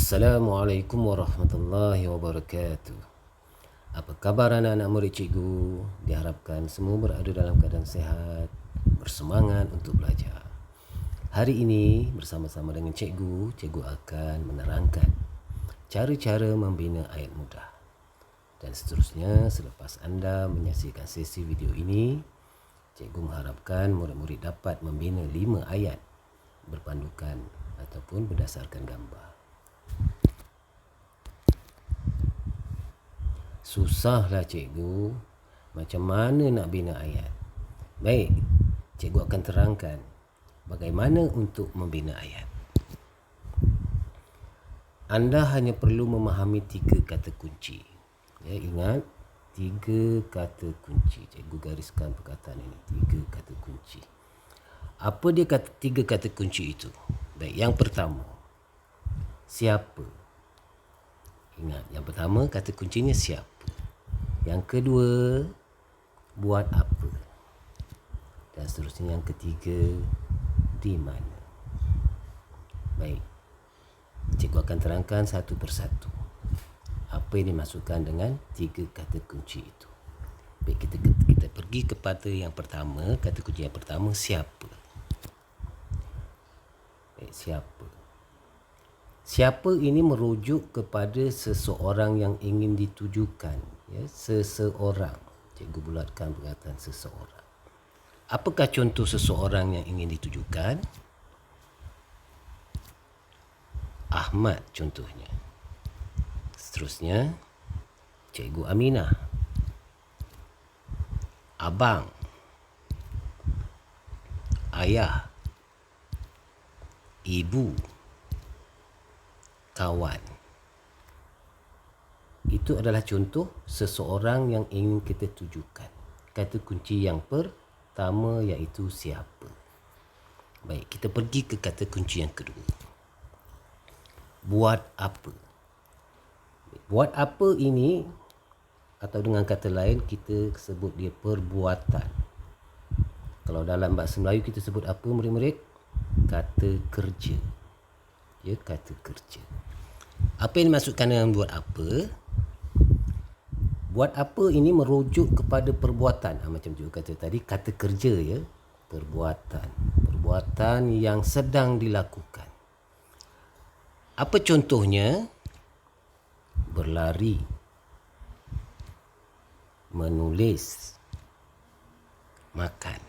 Assalamualaikum warahmatullahi wabarakatuh. Apa khabar anak-anak murid cikgu? Diharapkan semua berada dalam keadaan sehat, bersemangat untuk belajar. Hari ini bersama-sama dengan cikgu akan menerangkan cara-cara membina ayat mudah. Dan seterusnya, selepas anda menyaksikan sesi video ini, cikgu mengharapkan murid-murid dapat membina 5 ayat berpandukan ataupun berdasarkan gambar. Susahlah cikgu, macam mana nak bina ayat? Baik, cikgu akan terangkan bagaimana untuk membina ayat. Anda hanya perlu memahami 3 kata kunci. Ya, ingat, 3 kata kunci. Cikgu gariskan perkataan ini, 3 kata kunci. Apa dia 3 kata kunci itu? Baik, yang pertama, siapa? Ingat, yang pertama kata kuncinya siapa. Yang kedua, buat apa. Dan seterusnya yang ketiga, di mana. Baik, cikgu akan terangkan satu persatu apa yang dimasukkan dengan 3 kata kunci itu. Baik, kita pergi kepada yang pertama. Kata kunci yang pertama, siapa. Baik, siapa. Siapa ini merujuk kepada seseorang yang ingin ditujukan. Ya, seseorang. Cikgu bulatkan perkataan seseorang. Apakah contoh seseorang yang ingin ditujukan? Ahmad contohnya. Seterusnya, Cikgu Aminah. Abang. Ayah. Ibu. Kawan. Itu adalah contoh seseorang yang ingin kita tujukan. Kata kunci yang pertama iaitu siapa. Baik, kita pergi ke kata kunci yang kedua. Buat apa. Buat apa ini, atau dengan kata lain kita sebut dia perbuatan. Kalau dalam bahasa Melayu kita sebut apa murid-murid? Kata kerja. Ya, kata kerja. Apa yang dimaksudkan dengan buat apa? Buat apa ini merujuk kepada perbuatan. Macam juga kata tadi, kata kerja ya. Perbuatan. Perbuatan yang sedang dilakukan. Apa contohnya? Berlari. Menulis. Makan.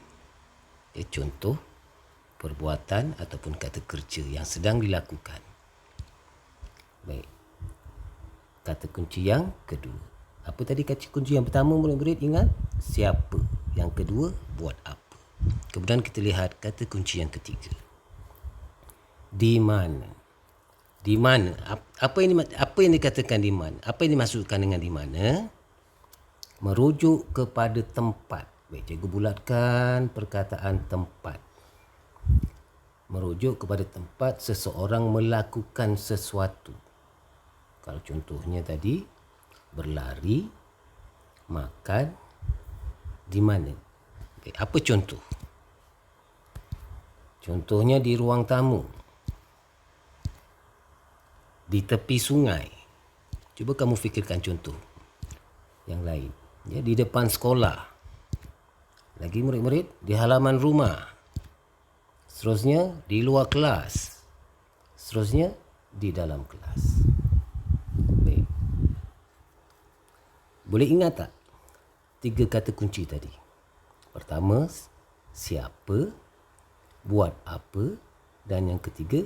Ya, contoh perbuatan ataupun kata kerja yang sedang dilakukan. Baik. Kata kunci yang kedua. Apa tadi kata kunci yang pertama murid-murid ingat? Siapa. Yang kedua, buat apa. Kemudian kita lihat kata kunci yang ketiga. Di mana. Di mana? Apa yang dikatakan di mana? Apa yang dimaksudkan dengan di mana? Merujuk kepada tempat. Baik, cikgu bulatkan perkataan tempat. Merujuk kepada tempat seseorang melakukan sesuatu. Kalau contohnya tadi, berlari, makan, di mana? Okay, apa contoh? Contohnya di ruang tamu. Di tepi sungai. Cuba kamu fikirkan contoh yang lain. Ya, di depan sekolah. Lagi murid-murid, di halaman rumah. Seterusnya, di luar kelas. Seterusnya, di dalam kelas. Baik. Boleh ingat tak 3 kata kunci tadi? Pertama, siapa, buat apa, dan yang ketiga,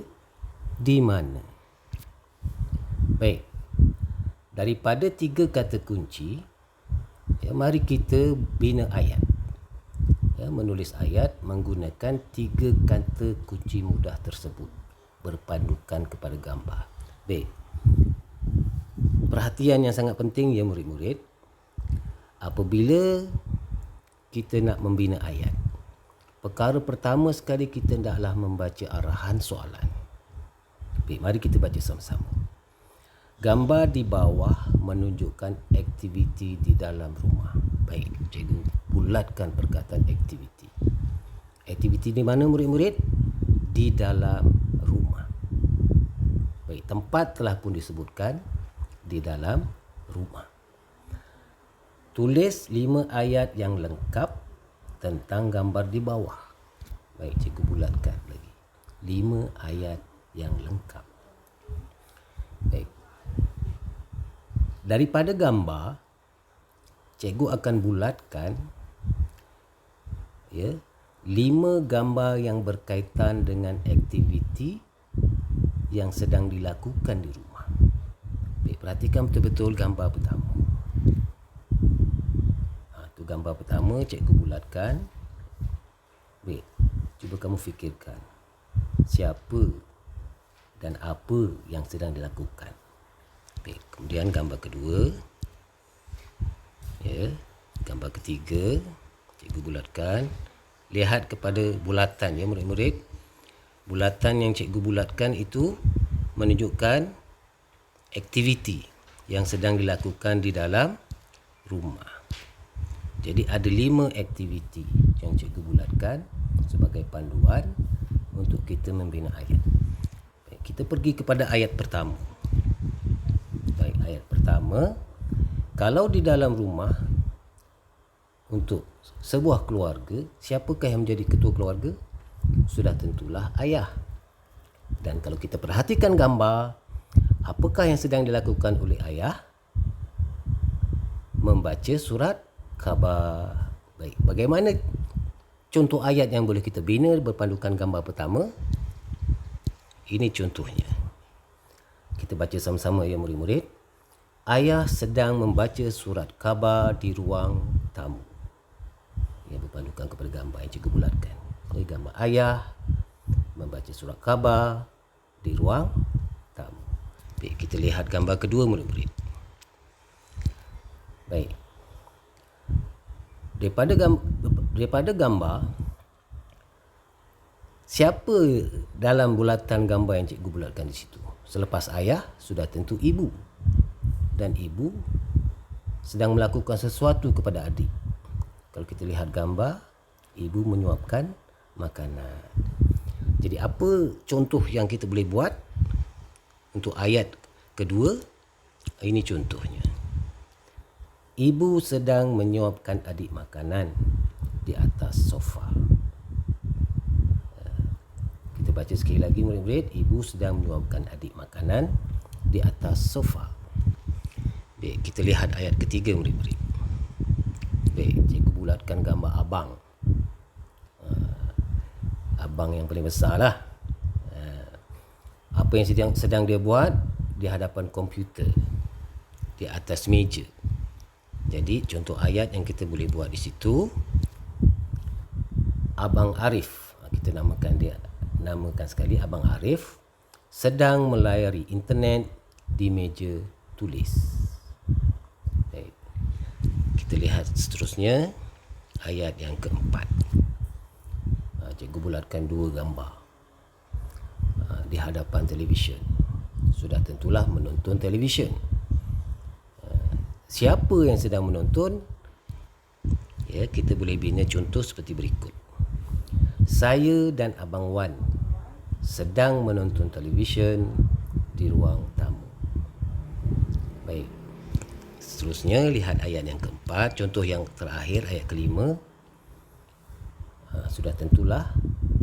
di mana. Baik. Daripada 3 kata kunci, ya, mari kita bina ayat. Ya, menulis ayat menggunakan 3 kata kunci mudah tersebut berpandukan kepada gambar. Baik. Perhatian yang sangat penting ya murid-murid. Apabila kita nak membina ayat, perkara pertama sekali kita hendaklah membaca arahan soalan. Baik, mari kita baca sama-sama. Gambar di bawah menunjukkan aktiviti di dalam rumah. Baik, cikgu bulatkan perkataan aktiviti. Aktiviti di mana murid-murid? Di dalam rumah. Baik. Baik, tempat telah pun disebutkan di dalam rumah. Tulis 5 ayat yang lengkap tentang gambar di bawah. Baik, cikgu bulatkan lagi. 5 ayat yang lengkap. Baik. Daripada gambar, cikgu akan bulatkan 5 gambar yang berkaitan dengan aktiviti yang sedang dilakukan di rumah. Baik, perhatikan betul-betul gambar pertama. Itu gambar pertama, cikgu bulatkan. Baik, cuba kamu fikirkan siapa dan apa yang sedang dilakukan. Baik, kemudian gambar kedua. Gambar ketiga, cikgu bulatkan. Lihat kepada bulatan murid-murid. Bulatan yang cikgu bulatkan itu menunjukkan aktiviti yang sedang dilakukan di dalam rumah. Jadi ada 5 aktiviti yang cikgu bulatkan sebagai panduan untuk kita membina ayat. Baik, kita pergi kepada ayat pertama. Baik, ayat pertama. Kalau di dalam rumah untuk sebuah keluarga, siapakah yang menjadi ketua keluarga? Sudah tentulah ayah. Dan kalau kita perhatikan gambar, apakah yang sedang dilakukan oleh ayah? Membaca surat khabar. Baik, bagaimana contoh ayat yang boleh kita bina berpandukan gambar pertama? Ini contohnya. Kita baca sama-sama ya murid-murid. Ayah sedang membaca surat khabar di ruang tamu. Ia berpandukan kepada gambar yang cikgu bulatkan. Gambar ayah membaca surat khabar di ruang tamu. Baik, kita lihat gambar kedua murid-murid. Baik. Daripada gambar, siapa dalam bulatan gambar yang cikgu bulatkan di situ? Selepas ayah, sudah tentu ibu. Dan ibu sedang melakukan sesuatu kepada adik. Kalau kita lihat gambar, ibu menyuapkan makanan. Jadi apa contoh yang kita boleh buat untuk ayat kedua? Ini contohnya. Ibu sedang menyuapkan adik makanan di atas sofa. Kita baca sekali lagi murid-murid. Ibu sedang menyuapkan adik makanan di atas sofa. Baik, kita lihat ayat ketiga murid-murid. Baik, cikgu bulatkan gambar abang. Abang yang paling besar lah. Apa yang sedang dia buat di hadapan komputer, di atas meja. Jadi contoh ayat yang kita boleh buat di situ, Abang Arif, kita namakan sekali Abang Arif sedang melayari internet di meja tulis. Baik. Kita lihat seterusnya ayat yang keempat. Cikgu bulatkan 2 gambar di hadapan televisyen. Sudah tentulah menonton televisyen. Siapa yang sedang menonton? Ya, kita boleh bina contoh seperti berikut. Saya dan Abang Wan sedang menonton televisyen di ruang tamu. Baik. Seterusnya lihat ayat yang keempat. Contoh yang terakhir, ayat kelima. Sudah tentulah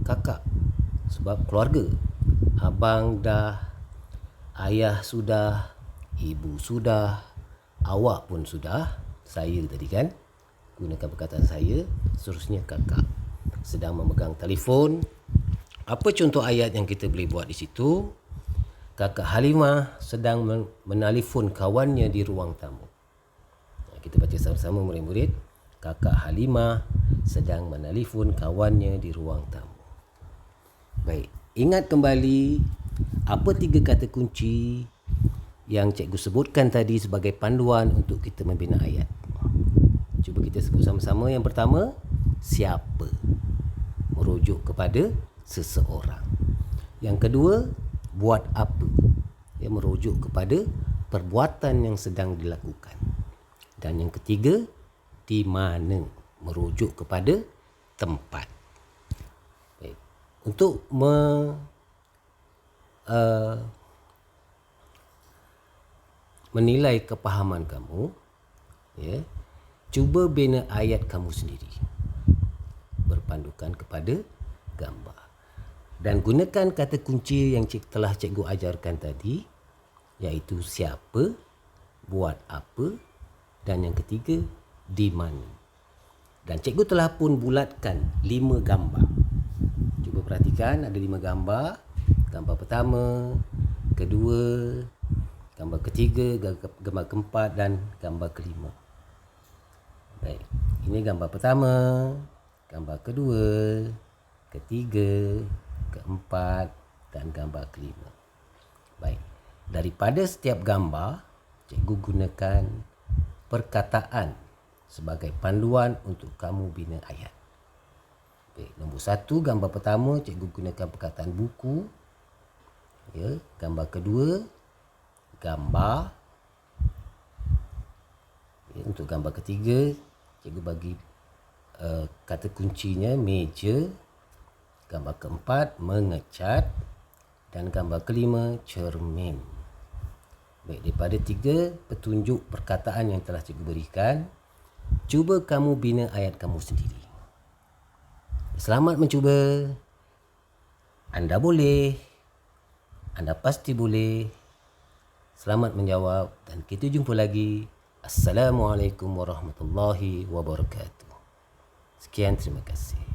kakak, sebab keluarga. Abang dah, ayah sudah, ibu sudah, awak pun sudah, saya tadi kan gunakan perkataan saya. Seterusnya kakak sedang memegang telefon. Apa contoh ayat yang kita boleh buat di situ? Kakak Halimah sedang menelefon kawannya di ruang tamu. Kita baca sama-sama murid-murid. Kakak Halimah sedang menelefon kawannya di ruang tamu. Baik, ingat kembali apa 3 kata kunci yang cikgu sebutkan tadi sebagai panduan untuk kita membina ayat. Cuba kita sebut sama-sama. Yang pertama, siapa? Merujuk kepada seseorang. Yang kedua, buat apa? Merujuk kepada perbuatan yang sedang dilakukan. Dan yang ketiga, di mana? Merujuk kepada tempat. Baik. Untuk menilai kepahaman kamu, ya, cuba bina ayat kamu sendiri berpandukan kepada gambar. Dan gunakan kata kunci yang telah cikgu ajarkan tadi, iaitu siapa, buat apa, dan yang ketiga, di mana. Dan cikgu telah pun bulatkan 5 gambar. Cuba perhatikan, ada 5 gambar. Gambar pertama, kedua, gambar ketiga, gambar keempat dan gambar kelima. Baik, ini gambar pertama, gambar kedua, ketiga, keempat dan gambar kelima. Baik, daripada setiap gambar, cikgu gunakan perkataan sebagai panduan untuk kamu bina ayat. Baik, nombor 1, gambar pertama, cikgu gunakan perkataan buku. Ya, gambar kedua, gambar. Ya, untuk gambar ketiga, cikgu bagi kata kuncinya meja. Gambar keempat, mengecat. Dan gambar kelima, cermin. Baik, daripada 3 petunjuk perkataan yang telah cikgu berikan, cuba kamu bina ayat kamu sendiri. Selamat mencuba. Anda boleh. Anda pasti boleh. Selamat menjawab dan kita jumpa lagi. Assalamualaikum warahmatullahi wabarakatuh. Sekian, terima kasih.